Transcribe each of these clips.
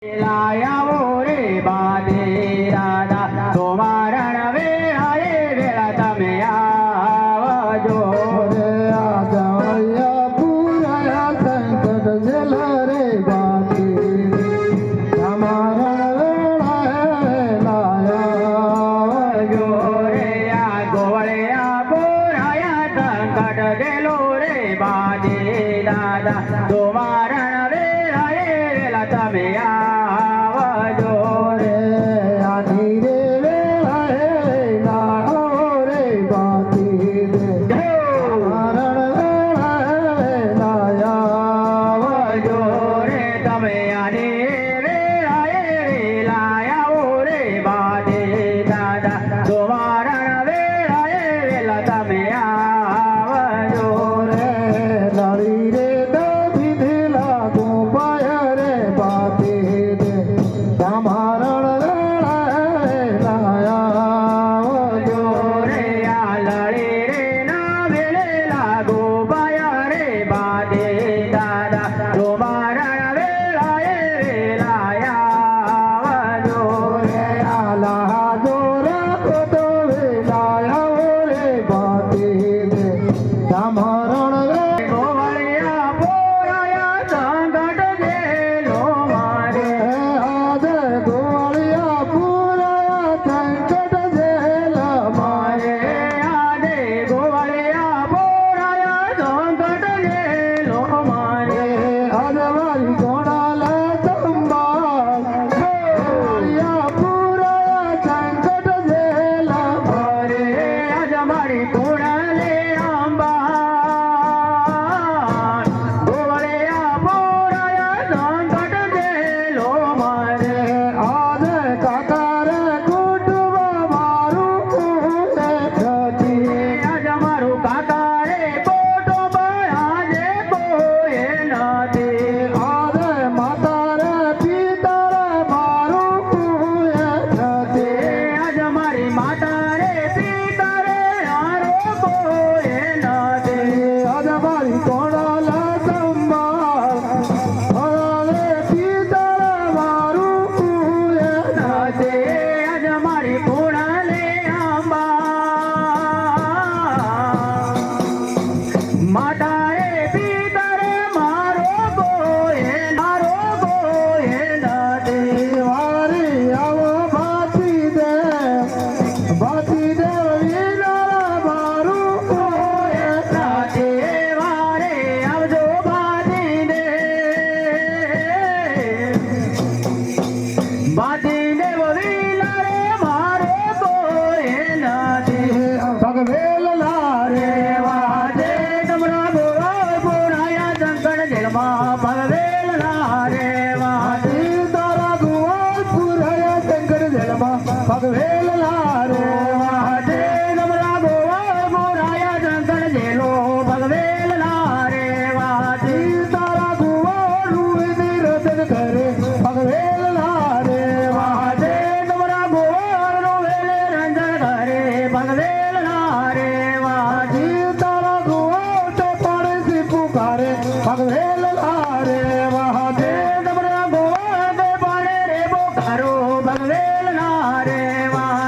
લાયાવો રે બાદે દાદા સોમારણ વેળાએ વેળા તમે આવજો રે આદવયા પૂરાયા સંકટ જેલ રે બાકી તમારણ વેળાએ લાયાવજો રે આ ગોવળિયા બોરાયા સંકટ જેલો રે બાદે દાદા સોમારણ વેળાએ વેળા તમે આવજો રે આની રે વેળાએ લાવો રે બાકી તમારણ વેળાએ લાયાવજો રે તમે આને વેળાએ લાયાવો રે બાદે દાદા સોમારણ વેળાએ વેલા તમે આવજો રે લડી રે દબી દિલા ગોપાય રે બાતી દે તમારણ વેળાએ લાયાવજો રે આ લડે રે ના વેળે લાગો બાયા રે બાદે દાદા સોમારણ વેળાએ લાયાવજો રે આલા દોરા તો વેલાયાવો રે બાતી દે તમારણ ગોવળિયા બોરાયા સંકટ જેલો મારે આદ ગોવાળિયા પૂરાયા સંકટ જેલ મારે આદે ગોવળિયા બોરાયા સંકટ જેલો મારે આદવારી ગોણાલ સંભાળ ગોવાળિયા પૂરાયા સંકટ જેલ મારે આજ મારી કુળલે અંબા ગોવળિયા બોરાયા સંકટ જેલો મારે આદ કાકાર કુટુંબ મારું કુળે થતી આજ મારું કાકા રે કુટુંબ આજે કોઈ નથી આદ માતા રે પિતા રે મારું કુળે થતી આજ મારી માતા રે પિતા રે હારો કોઈ નથી આદ મારી કોણાલ સંભાળ રે પિતા રે મારું કુળે નથી આજ મારી કુળલે અંબા માતા રે પિતા રે મારો કોઈ નથી વારી આવો બાતી દે વિના મારું કુળે રાતે વારે આવજો બાંધી દે બાંધી દે વિલા રે મારો કોઈ નથી ભગવેલ લારે વાજે તમરા બોરાય બોરાયા શંકર જેલમાં ભગવેલ લારે વાજે તારા ગુવાલ પુરાયા શંકર જેલમાં ભગવેલ લારે વાજે તમરા બોરાય બોરાયા શંકર જેલો ભગવેલ લારે વાજે તારા ગુવાલ રૂઈ રતન કરે ભગવેલ લારે વાજે તમરા બોરાનો વેલે રંજન કરે ભગવેલ લારે વાજે તારા ગુવાલ તો પડે પુકારે ભગવેલ લારે તમરા બોરાને પાડે રે બોકારો ભગવેલ લારે વાજે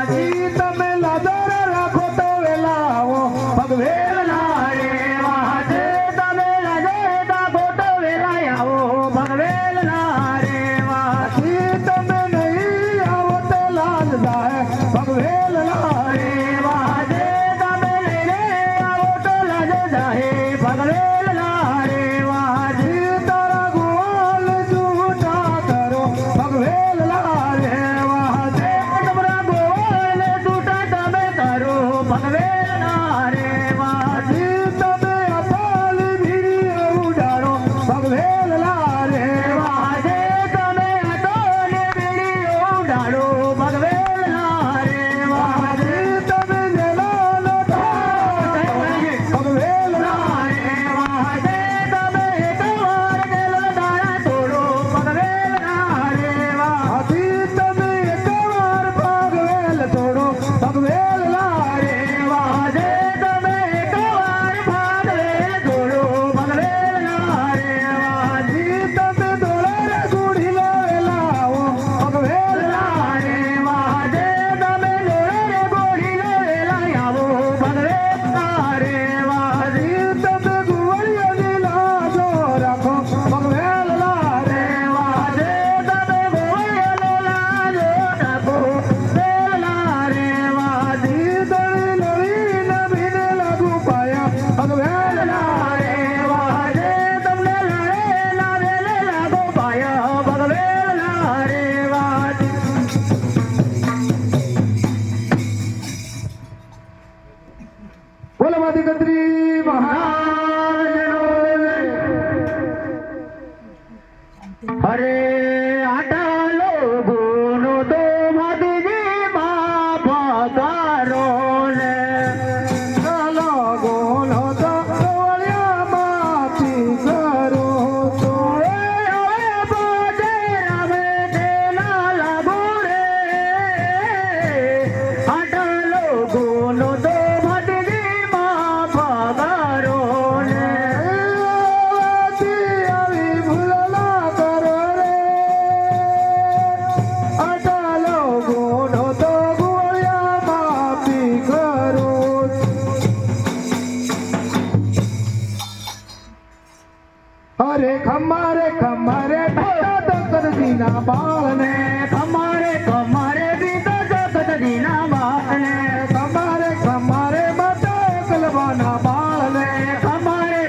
અરે ખમારે ખમારે દશરથજીના બાળને ખમારે દીધા જગતજીના બાળને ખમારે ખમારે માતા કલવાના બાળને ખમારે